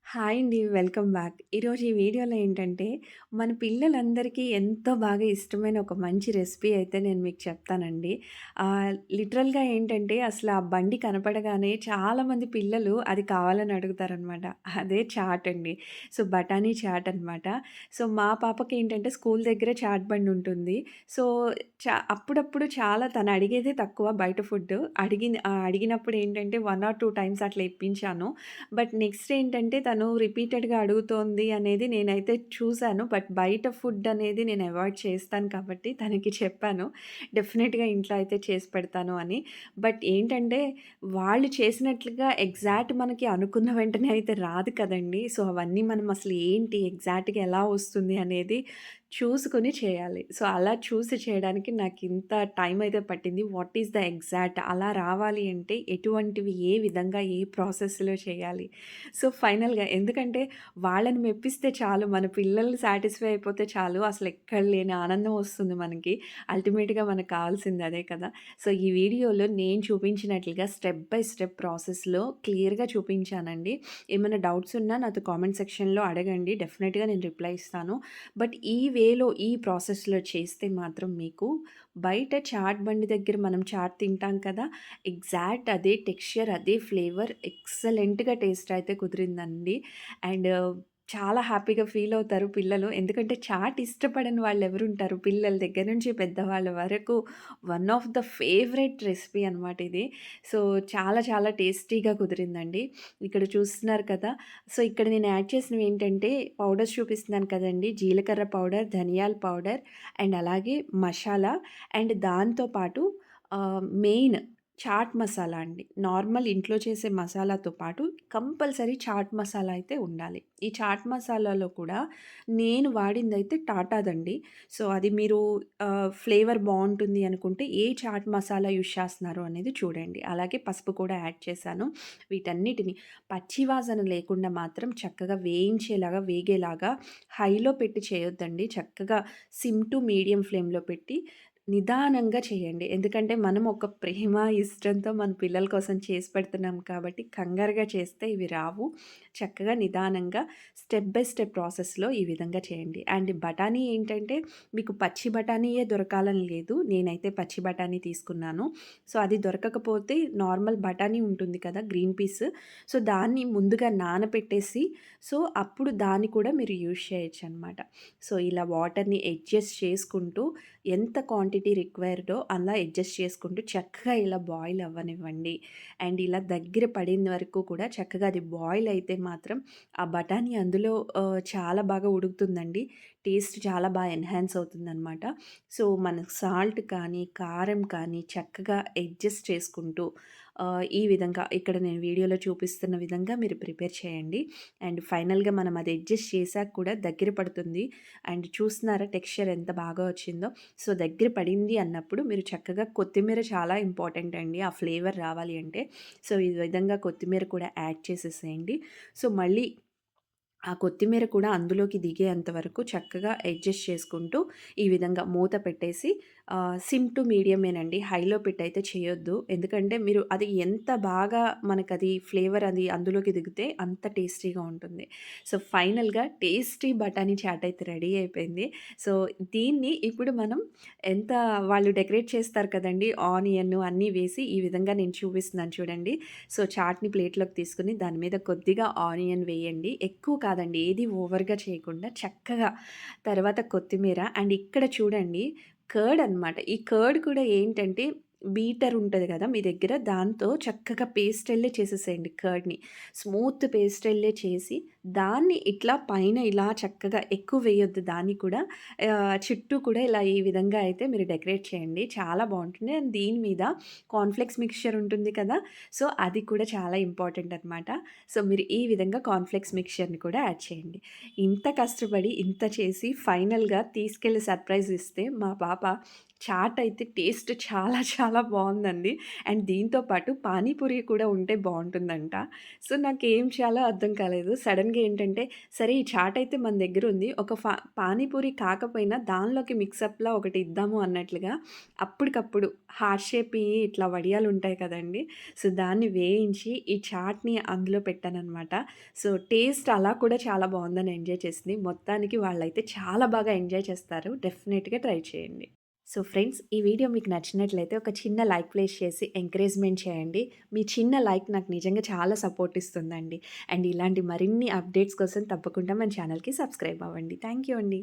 Hi అండి. Welcome back. ఈరోజు ఈ వీడియోలో ఏంటంటే, మన పిల్లలందరికీ ఎంతో బాగా ఇష్టమైన ఒక మంచి రెసిపీ అయితే నేను మీకు చెప్తానండి. లిటరల్‌గా ఏంటంటే, అసలు ఆ బండి కనపడగానే చాలామంది పిల్లలు అది కావాలని అడుగుతారనమాట. అదే చాట్ అండి. సో, బఠానీ చాట్ అనమాట. సో, మా పాపకేంటంటే స్కూల్ దగ్గర చాట్ బండి ఉంటుంది. సో, అప్పుడప్పుడు చాలా తను అడిగేదే తక్కువ బయట ఫుడ్డు. అడిగినప్పుడు ఏంటంటే 1 ఆర్ 2 టైమ్స్ అట్లా ఇప్పించాను. బట్ నెక్స్ట్ ఏంటంటే తను రిపీటెడ్‌గా అడుగుతోంది అనేది నేనైతే చూసాను. బట్ బయట ఫుడ్ అనేది నేను అవాయిడ్ చేస్తాను కాబట్టి తనకి చెప్పాను. డెఫినిట్‌గా ఇంట్లో అయితే చేసి పెడతాను అని. బట్ ఏంటంటే వాళ్ళు చేసినట్లుగా ఎగ్జాక్ట్ మనకి అనుకున్న వెంటనే అయితే రాదు కదండీ! సో, అవన్నీ మనం అసలు ఏంటి ఎగ్జాక్ట్‌గా ఎలా వస్తుంది అనేది చూసుకొని చేయాలి. సో, అలా చూసి చేయడానికి నాకింత టైం అయితే పట్టింది. వాట్ ఈస్ ద ఎగ్జాక్ట్ అలా రావాలి అంటే ఎటువంటివి ఏ విధంగా ఏ ప్రాసెస్‌లో చేయాలి. సో, ఫైనల్‌గా ఎందుకంటే వాళ్ళని మెప్పిస్తే చాలు మన పిల్లలు సాటిస్ఫై అయిపోతే చాలు. అసలెక్కడ లేని ఆనందం వస్తుంది మనకి. అల్టిమేట్‌గా మనకు కావాల్సింది అదే కదా! సో, ఈ వీడియోలో నేను చూపించినట్లుగా స్టెప్ బై స్టెప్ ప్రాసెస్‌లో క్లియర్‌గా చూపించానండి. ఏమైనా డౌట్స్ ఉన్నా నాతో కామెంట్ సెక్షన్‌లో అడగండి. డెఫినిట్‌గా నేను రిప్లై ఇస్తాను. బట్ ఈ వేలో, ఈ ప్రాసెస్‌లో చేస్తే మాత్రం మీకు బయట చాట్ బండి దగ్గర మనం చాట్ తింటాం కదా! ఎగ్జాక్ట్ అదే టెక్స్చర్, అదే ఫ్లేవర్ ఎక్సలెంట్‌గా టేస్ట్ అయితే కుదిరిందండి. అండ్ చాలా హ్యాపీగా ఫీల్ అవుతారు పిల్లలు. ఎందుకంటే చాట్ ఇష్టపడని వాళ్ళెవరుంటారు? పిల్లల దగ్గర నుంచి పెద్దవాళ్ళ వరకు one of the favourite recipe అనమాట ఇది. సో, చాలా చాలా టేస్టీగా కుదిరిందండి. ఇక్కడ చూస్తున్నారు కదా! సో, ఇక్కడ నేను యాడ్ చేసినవేంటంటే పౌడర్స్ చూపిస్తున్నాను కదండీ! జీలకర్ర పౌడర్, ధనియాల పౌడర్ అండ్ అలాగే మషాలా అండ్ దాంతో పాటు మెయిన్ చాట్ మసాలా అండి. నార్మల్ ఇంట్లో చేసే మసాలాతో పాటు కంపల్సరీ చాట్ మసాలా అయితే ఉండాలి. ఈ చాట్ మసాలాలో కూడా నేను వాడిందైతే టాటాదండి. సో, అది మీరు ఫ్లేవర్ బావుంటుంది అనుకుంటే ఏ చాట్ మసాలా యూజ్ చేస్తున్నారో అనేది చూడండి. అలాగే పసుపు కూడా యాడ్ చేశాను. వీటన్నిటిని పచ్చి వాసన లేకుండా మాత్రం చక్కగా వేయించేలాగా, వేగేలాగా హైలో పెట్టి చేయొద్దండి. చక్కగా సిమ్ టు మీడియం ఫ్లేమ్‌లో పెట్టి నిదానంగా చేయండి. ఎందుకంటే మనం ఒక ప్రేమ, ఇష్టంతో మన పిల్లల కోసం చేసి పెడుతున్నాం కాబట్టి కంగారుగా చేస్తే ఇవి రావు. చక్కగా నిదానంగా స్టెప్ బై స్టెప్ ప్రాసెస్‌లో ఈ విధంగా చేయండి. అండ్ బఠానీ ఏంటంటే మీకు పచ్చి బఠానీయే దొరకాలని లేదు. నేనైతే పచ్చి బఠానీ తీసుకున్నాను. సో, అది దొరకకపోతే నార్మల్ బఠానీ ఉంటుంది కదా! Green peas. సో, దాన్ని ముందుగా నానపెట్టేసి సో, అప్పుడు దాన్ని కూడా మీరు యూజ్ చేయొచ్చనమాట. సో, ఇలా వాటర్‌ని అడ్జస్ట్ చేసుకుంటూ ఎంత క్వాంటిటీ రిక్వైర్డో అలా అడ్జస్ట్ చేసుకుంటూ చక్కగా ఇలా బాయిల్ అవ్వనివ్వండి. అండ్ ఇలా దగ్గర పడిన వరకు కూడా చక్కగా అది బాయిల్ అయితే మాత్రం ఆ బఠానీ అందులో చాలా బాగా ఉడుకుతుందండి. టేస్ట్ చాలా బాగా ఎన్హాన్స్ అవుతుందనమాట. సో, మన సాల్ట్ కానీ, కారం కానీ చక్కగా అడ్జస్ట్ చేసుకుంటూ ఈ విధంగా ఇక్కడ నేను వీడియోలో చూపిస్తున్న విధంగా మీరు ప్రిపేర్ చేయండి. అండ్ ఫైనల్‌గా మనం అది అడ్జస్ట్ చేశాక కూడా దగ్గర పడుతుంది. అండ్ చూస్తున్నారా టెక్స్చర్ ఎంత బాగా వచ్చిందో. సో, దగ్గర పడింది అన్నప్పుడు మీరు చక్కగా కొత్తిమీర చాలా ఇంపార్టెంట్ అండి. ఆ ఫ్లేవర్ రావాలి అంటే. సో, ఈ విధంగా కొత్తిమీర కూడా యాడ్ చేసేసేయండి. సో, మళ్ళీ ఆ కొత్తిమీర కూడా అందులోకి దిగేంత వరకు చక్కగా అడ్జస్ట్ చేసుకుంటూ ఈ విధంగా మూత పెట్టేసి సిమ్ టు మీడియమేనండి. హైలో పెట్టయితే చేయొద్దు. ఎందుకంటే మీరు అది ఎంత బాగా మనకది ఫ్లేవర్ అది అందులోకి దిగితే అంత టేస్టీగా ఉంటుంది. సో, ఫైనల్‌గా టేస్టీ బఠానీ చాట్ అయితే రెడీ అయిపోయింది. సో, దీన్ని ఇప్పుడు మనం ఎంత వాళ్ళు డెకరేట్ చేస్తారు కదండీ! ఆనియన్ అన్నీ వేసి ఈ విధంగా నేను చూపిస్తున్నాను చూడండి. సో, చాట్‌ని ప్లేట్‌లోకి తీసుకొని దాని మీద కొద్దిగా ఆనియన్ వేయండి. ఎక్కువ కాదండి. ఏది ఓవర్‌గా చేయకుండా చక్కగా తర్వాత కొత్తిమీర అండ్ ఇక్కడ చూడండి కర్డ్ అనమాట. ఈ కర్డ్ కూడా ఏంటంటే బీటర్ ఉంటది గదా! మీ దగ్గర దాంతో చక్కగా పేస్టల్లే చేసేసేయండి కర్డ్‌ని. స్మూత్ పేస్టల్లే చేసి దాన్ని ఇట్లా పైన ఇలా చక్కగా ఎక్కువ వేయొద్దు దాన్ని కూడా. చుట్టూ కూడా ఇలా ఈ విధంగా అయితే మీరు డెకరేట్ చేయండి. చాలా బావుంటుంది. అండ్ దీని మీద కార్న్‌ఫ్లెక్స్ మిక్స్చర్ ఉంటుంది కదా! సో, అది కూడా చాలా ఇంపార్టెంట్ అనమాట. సో, మీరు ఈ విధంగా కార్న్‌ఫ్లెక్స్ మిక్స్చర్‌ని కూడా యాడ్ చేయండి. ఇంత కష్టపడి, ఇంత చేసి ఫైనల్‌గా తీసుకెళ్ళి సర్ప్రైజ్ ఇస్తే మా పాప చాట్ అయితే టేస్ట్ చాలా చాలా బావుందండి. అండ్ దీంతో పాటు పానీపూరి కూడా ఉంటే బావుంటుందంట. సో, నాకేం చేయాలో అర్థం కాలేదు. సడెన్‌గా ఏంటంటే, సరే ఈ చాట్ అయితే మన దగ్గరుంది. ఒక పానీపూరి కాకపోయినా దానిలోకి మిక్సప్‌లా ఒకటి ఇద్దాము అన్నట్లుగా అప్పటికప్పుడు హార్ట్ షేప్‌యి ఇట్లా వడియాలుంటాయి కదండీ! సో, దాన్ని వేయించి ఈ చాట్‌ని అందులో పెట్టాననమాట. సో, టేస్ట్ అలా కూడా చాలా బావుందని ఎంజాయ్ చేసింది. మొత్తానికి వాళ్ళైతే చాలా బాగా ఎంజాయ్ చేస్తారు. డెఫినెట్‌గా ట్రై చేయండి. సో ఫ్రెండ్స్, ఈ వీడియో మీకు నచ్చినట్లయితే ఒక చిన్న లైక్ ప్లేస్ చేసి ఎంకరేజ్‌మెంట్ చేయండి. మీ చిన్న లైక్ నాకు నిజంగా చాలా సపోర్ట్ ఇస్తుందండి. అండ్ ఇలాంటి మరిన్ని అప్డేట్స్ కోసం తప్పకుండా మన ఛానల్‌కి సబ్స్క్రైబ్ అవ్వండి. థాంక్ యూ అండి.